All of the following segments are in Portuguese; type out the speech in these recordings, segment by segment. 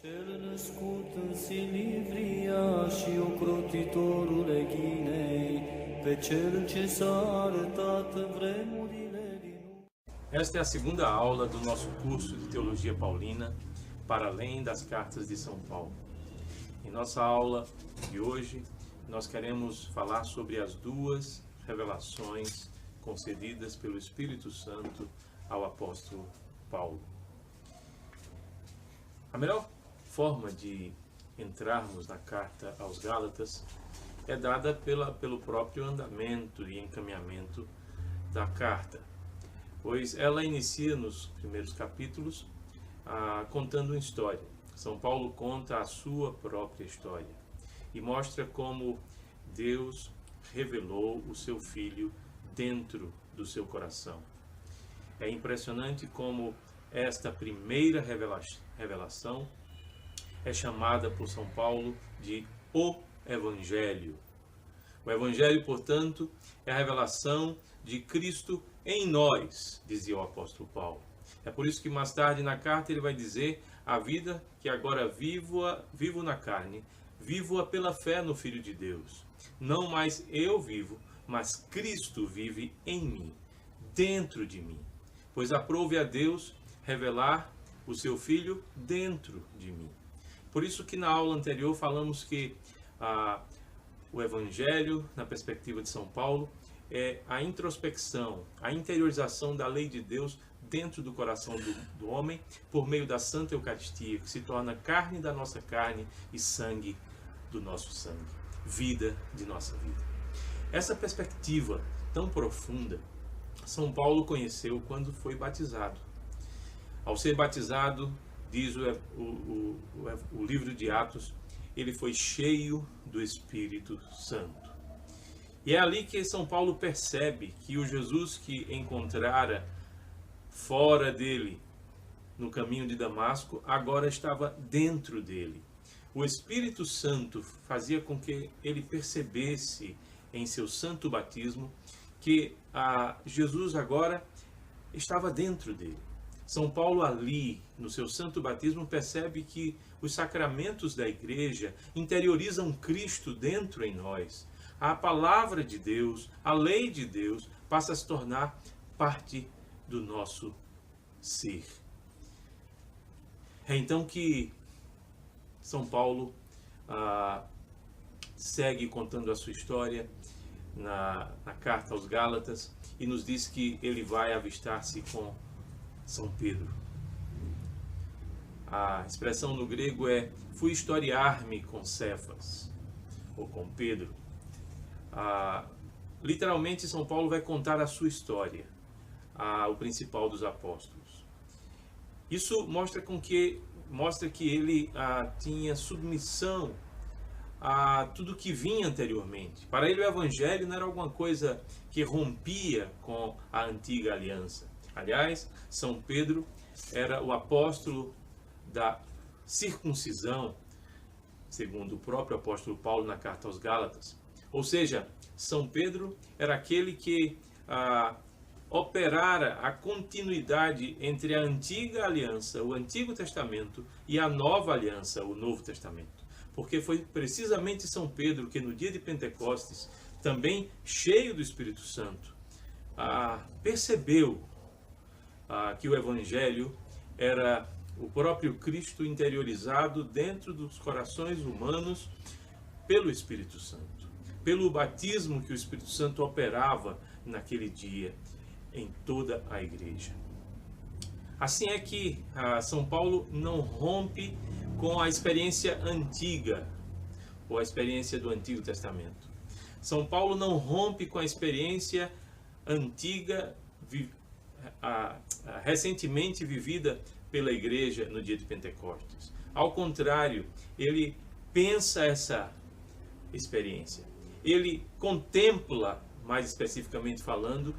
Cel născut în Silivria și ocrotitorule Chinei, pe cel ce s-a arătat vremurile din urmă. Esta é a segunda aula do nosso curso de Teologia Paulina, para além das cartas de São Paulo. Em nossa aula de hoje, nós queremos falar sobre as duas revelações concedidas pelo Espírito Santo ao apóstolo Paulo. A melhor forma de entrarmos na carta aos Gálatas é dada pelo próprio andamento e encaminhamento da carta, pois ela inicia nos primeiros capítulos contando uma história. São Paulo conta a sua própria história e mostra como Deus revelou o seu Filho dentro do seu coração. É impressionante como esta primeira revelação é chamada por São Paulo de o Evangelho. O Evangelho, portanto, é a revelação de Cristo em nós, dizia o apóstolo Paulo. É por isso que mais tarde na carta ele vai dizer: a vida que agora vivo na carne, vivo-a pela fé no Filho de Deus. Não mais eu vivo, mas Cristo vive em mim, dentro de mim. Pois aprove a Deus revelar o seu Filho dentro de mim. Por isso que na aula anterior falamos que o Evangelho, na perspectiva de São Paulo, é a introspecção, a interiorização da lei de Deus dentro do coração do homem, por meio da Santa Eucaristia, que se torna carne da nossa carne e sangue do nosso sangue, vida de nossa vida. Essa perspectiva tão profunda, São Paulo conheceu quando foi batizado. Ao ser batizado, diz o livro de Atos, ele foi cheio do Espírito Santo. E é ali que São Paulo percebe que o Jesus que encontrara fora dele, no caminho de Damasco, agora estava dentro dele. O Espírito Santo fazia com que ele percebesse em seu santo batismo que Jesus agora estava dentro dele. São Paulo ali, no seu santo batismo, percebe que os sacramentos da igreja interiorizam Cristo dentro em nós. A palavra de Deus, a lei de Deus, passa a se tornar parte do nosso ser. É então que São Paulo segue contando a sua história na carta aos Gálatas e nos diz que ele vai avistar-se com São Pedro. A expressão no grego é fui historiar-me com Cefas, ou com Pedro. Literalmente, São Paulo vai contar a sua história, o principal dos apóstolos. Isso mostra que ele tinha submissão a tudo que vinha anteriormente. Para ele o Evangelho não era alguma coisa que rompia com a antiga aliança. Aliás, São Pedro era o apóstolo da circuncisão, segundo o próprio apóstolo Paulo na carta aos Gálatas. Ou seja, São Pedro era aquele que operara a continuidade entre a antiga aliança, o Antigo Testamento, e a nova aliança, o Novo Testamento. Porque foi precisamente São Pedro que no dia de Pentecostes, também cheio do Espírito Santo, percebeu que o Evangelho era o próprio Cristo interiorizado dentro dos corações humanos pelo Espírito Santo, pelo batismo que o Espírito Santo operava naquele dia em toda a igreja. Assim é que São Paulo não rompe com a experiência antiga, ou a experiência do Antigo Testamento. São Paulo não rompe com a experiência antiga, recentemente vivida pela igreja no dia de Pentecostes. Ao contrário, ele pensa essa experiência. Ele contempla, mais especificamente falando,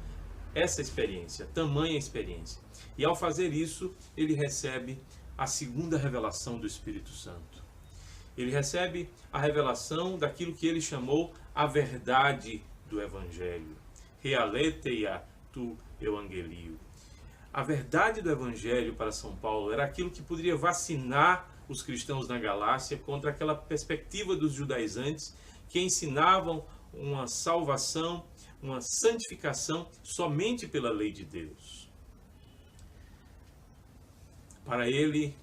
essa experiência, tamanha experiência. E ao fazer isso, ele recebe a segunda revelação do Espírito Santo. Ele recebe a revelação daquilo que ele chamou a verdade do Evangelho. Realetheia tu Evangelio. A verdade do Evangelho para São Paulo era aquilo que poderia vacinar os cristãos na Galácia contra aquela perspectiva dos judaizantes que ensinavam uma salvação, uma santificação somente pela lei de Deus. Para ele,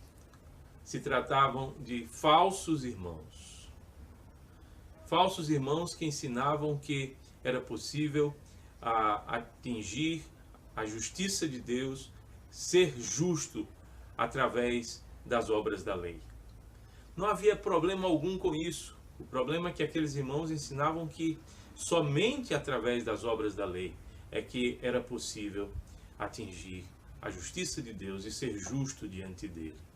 se tratavam de falsos irmãos. Falsos irmãos que ensinavam que era possível atingir a justiça de Deus, ser justo através das obras da lei. Não havia problema algum com isso. O problema é que aqueles irmãos ensinavam que somente através das obras da lei é que era possível atingir a justiça de Deus e ser justo diante dele.